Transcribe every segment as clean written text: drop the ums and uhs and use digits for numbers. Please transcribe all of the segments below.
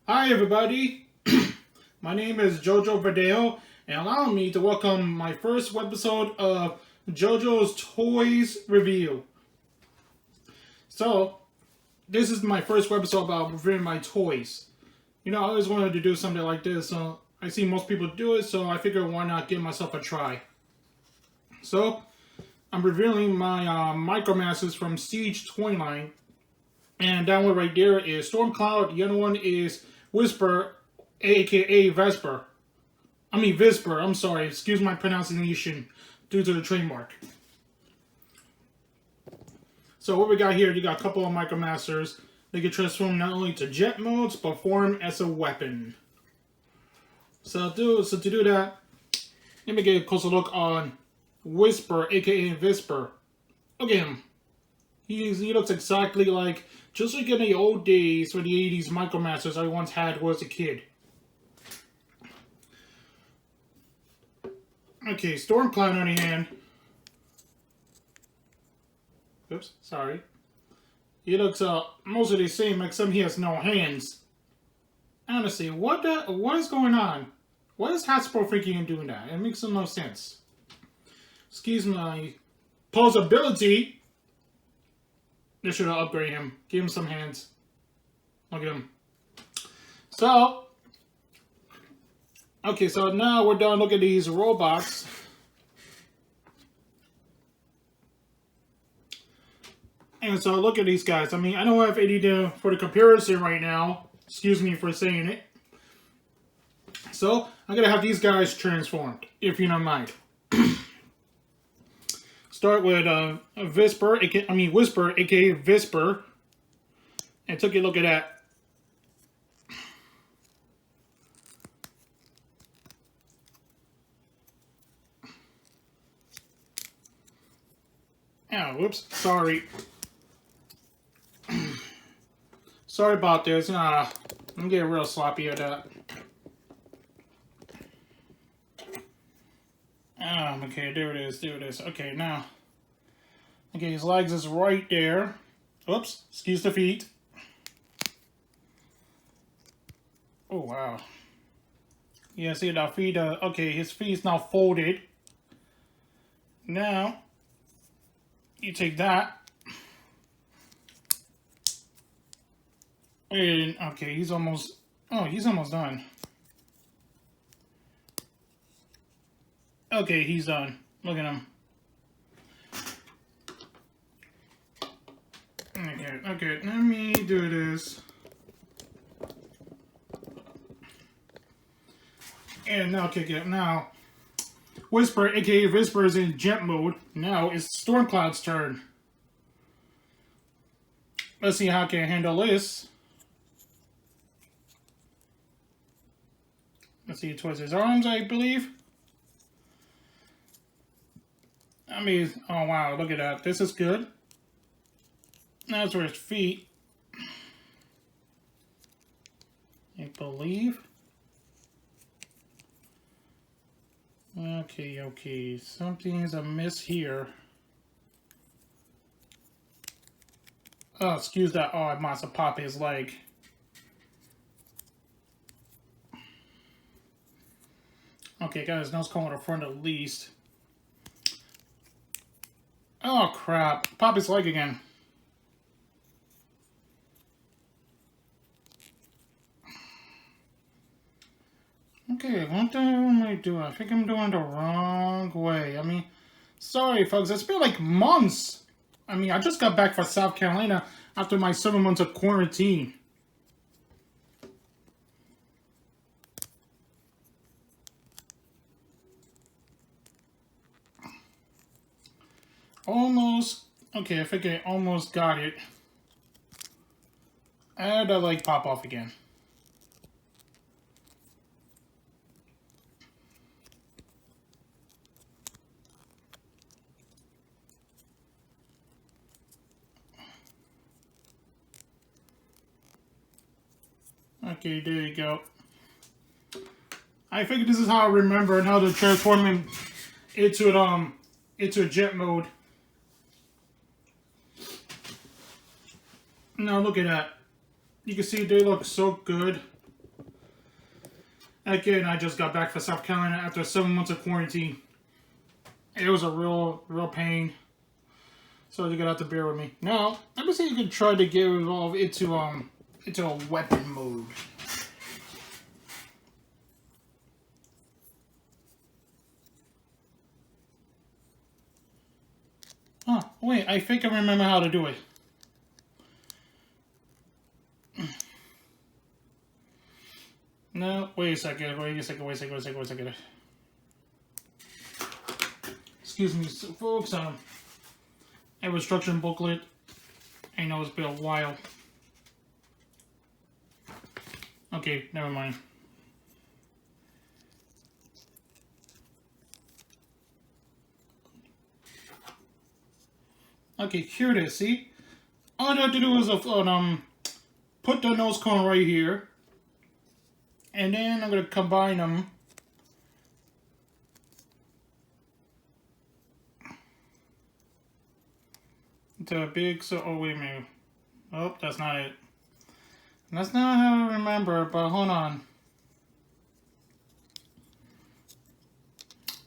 Hi everybody, my name is JoJo and allow me to welcome my first webisode of JoJo's Toys Review. So, this is my first webisode about reviewing my toys. You know, I always wanted to do something like this, so I see most people do it, so I figured why not give myself a try. So, I'm reviewing my Micromasters from Siege 29. And that one right there is Stormcloud. The other one is Visper, aka Visper. Visper, I'm sorry. Excuse my pronunciation due to the trademark. So what we got here, you got a couple of Micromasters. They can transform not only to jet modes, but form as a weapon. So to do that, let me get a closer look on Visper, aka Visper. Look at him. He looks exactly like, just like in the old days for the 80s Micromasters I once had was a kid. Okay, Stormcloud on the hand. Oops, sorry. He looks mostly the same except he has no hands. Honestly, what is going on? What is Hasbro thinking of doing that? It makes no sense. Excuse my posability. They should have upgraded him. Give him some hands. Look at him. So, okay, so now we're done looking at these robots. And so look at these guys. I don't have any for the comparison right now. Excuse me for saying it. So, I'm going to have these guys transformed, if you don't mind. Start with Visper, Whisper, aka Visper, and take a look at that. Oh, whoops, sorry. Sorry about this. I'm getting real sloppy at that. Okay, there it is. Okay, now. Okay, his legs is right there. Oops, excuse the feet. Oh, wow. Yeah, see that feet, okay, his feet's now folded. Now, you take that. And, okay, he's almost done. Okay, he's done. Look at him. Okay, let me do this. And now, now, Whisper, aka Visper, is in jet mode. Now it's Stormcloud's turn. Let's see how I can handle this. Let's see, towards his arms, I believe. Oh wow, look at that. This is good. Now it's for his feet. I believe. Okay. Something is amiss here. Oh, excuse that. Oh, I must have popped his leg. Okay, got his nose cone to the front at least. Oh, crap. Pop his leg again. Okay, what am I doing? I think I'm doing the wrong way. Sorry, folks. It's been like months. I just got back from South Carolina after my 7 months of quarantine. Almost. Okay, I think I almost got it. And I like pop off again. Okay, there you go. I think this is how I remember how to transform him into a jet mode. Now look at that. You can see they look so good. Again, I just got back from South Carolina after 7 months of quarantine. It was a real pain. So you're gonna have to bear with me. Now, let me see if you can try to get evolved into a weapon mode. Oh, wait, I think I remember how to do it. No, wait a second. Excuse me, folks, I have a instruction booklet. I know it's been a while. Okay, never mind. Okay, here it is, see? All I have to do is put the nose cone right here. And then I'm going to combine them. Into a big, oh wait a minute. Oh, that's not it. That's not how I remember it, but hold on.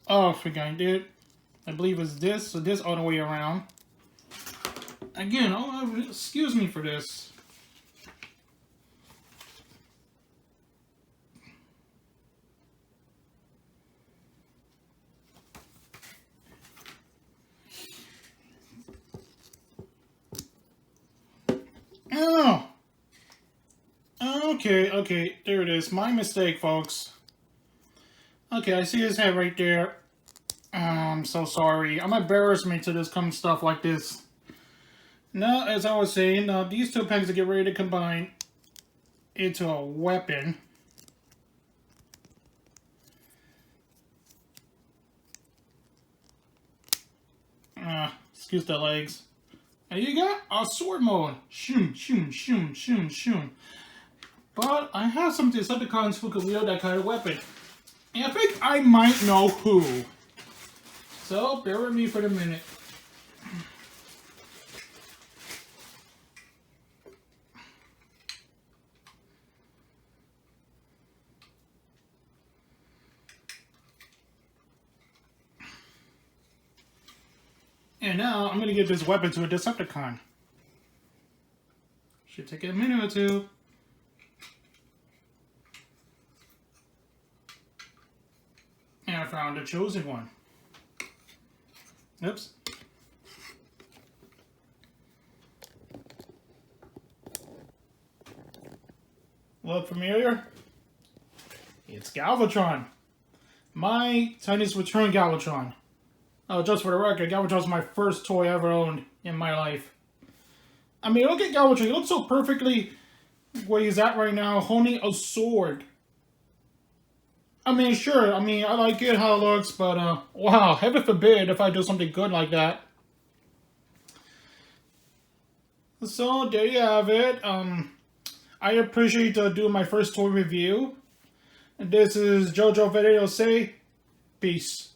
Oh, I forgot I did. I believe it's this, so this all the way around. Again, oh, excuse me for this. Oh! Okay, there it is. My mistake, folks. Okay, I see his head right there. I'm so sorry. I'm embarrassment to this come stuff like this. Now, as I was saying, these two pegs to get ready to combine into a weapon. Excuse the legs. And you got a sword mode. Shoom. But I have some Decepticons who can wield that kind of weapon. And I think I might know who. So, bear with me for a minute. And now, I'm going to give this weapon to a Decepticon. Should take a minute or two. And I found the chosen one. Oops. Look familiar? It's Galvatron. My tiniest return Galvatron. Oh, just for the record, Galvatron's my first toy I ever owned in my life. I mean, look at Galvatron. He looks so perfectly where he's at right now, holding a sword. I mean, sure. I mean, I like it how it looks, but, wow, heaven forbid if I do something good like that. So, there you have it. I appreciate doing my first toy review. And this is JoJo Video say, peace.